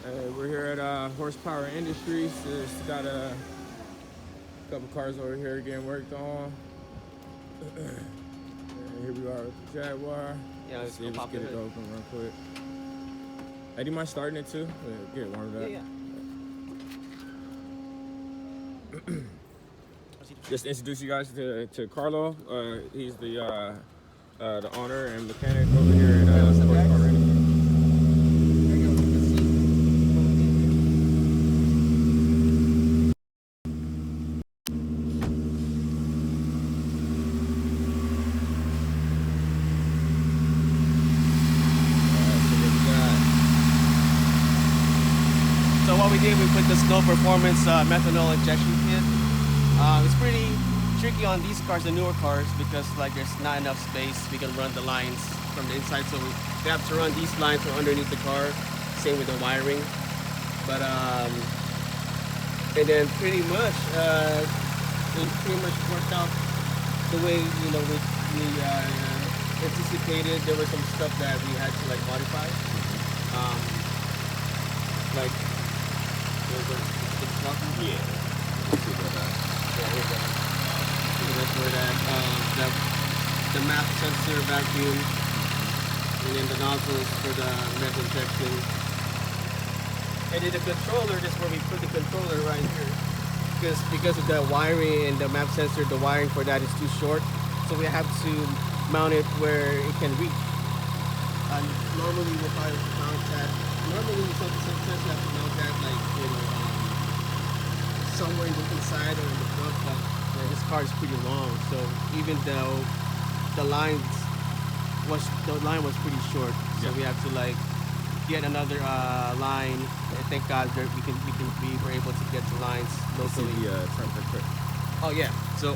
We're here at Horsepower Industries. It's got a couple cars over here getting worked on. And here we are with the Jaguar. Yeah, let's get it open real quick. Hey, do you mind starting it too? Get it warmed up. Yeah. Just introduce you guys to Carlo. He's the owner and mechanic over here at Horsepower Industries. So what we did, we put the Snow Performance methanol injection kit. It's pretty tricky on these cars, the newer cars, because like there's not enough space. We can run the lines from the inside, so we have to run these lines from underneath the car. Same with the wiring. But and then pretty much it pretty much worked out the way we anticipated. There was some stuff that we had to like modify, like. Yeah. So that's where the map sensor vacuum, and then the nozzles for the meth injection. And then the controller, this is where we put the controller right here. Because of the wiring and the map sensor, the wiring for that is too short. So we have to mount it where it can reach. And normally we'll probably mount that. Normally sometimes you have to mount that like somewhere in the inside or in the front, but this car is pretty long, so even though the line was pretty short, so we have to like get another line. And thank God that we were able to get the lines locally. Oh yeah. So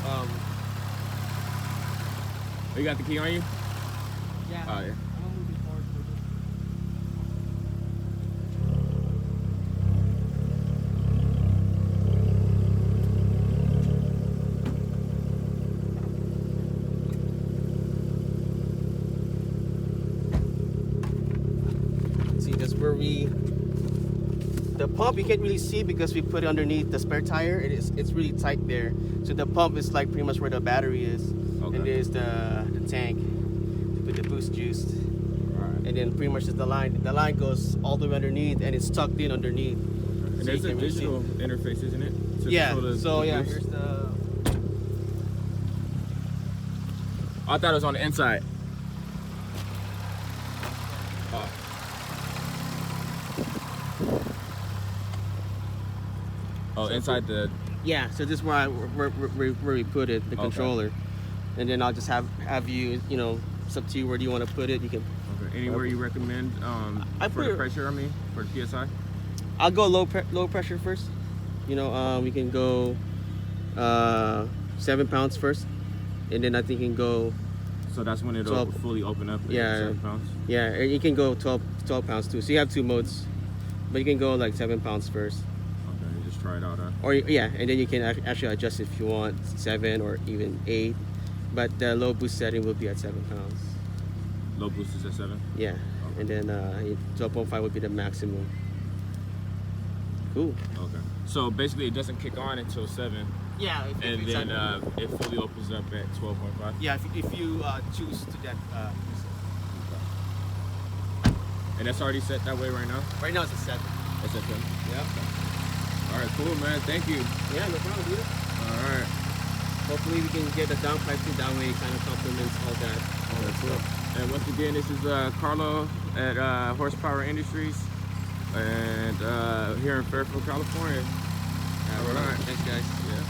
you got the key on you? Yeah. Oh yeah. The pump you can't really see because we put it underneath the spare tire. It's really tight there. So the pump is like pretty much where the battery is, and there's the tank to put the boost juice. And then pretty much is the line. The line goes all the way underneath, and it's tucked in underneath. And there's a digital interface, isn't it? Yeah. So yeah, here's the. I thought it was on the inside. Oh, inside the... Yeah, so this is where we put it, the controller. And then I'll just have you, it's up to you where do you want to put it. You can... Okay. Anywhere you recommend for the pressure, for the PSI? I'll go low pressure first. We can go 7 pounds first. And then I think you can go... So that's when it'll fully open up at 7 pounds? Yeah, and you can go 12 pounds too. So you have 2 modes. But you can go like 7 pounds first. Try it out, huh? Or yeah, and then you can actually adjust if you want 7 or even 8, but the low boost setting will be at 7 pounds. Low boost is at 7? Yeah. And then 12.5 would be the maximum. Cool. Okay. So basically it doesn't kick on until 7. Yeah. And then it fully opens up at 12.5? Yeah, if you choose to that. And that's already set that way right now? Right now it's a 7. It's at 7? Yeah. All right, cool, man. Thank you. Yeah, no problem, dude. All right. Hopefully we can get the downpipe too. That way it kind of complements all that. That's cool. And once again, this is Carlo at Horsepower Industries, and here in Fairfield, California. All right. Thanks, guys. Yeah.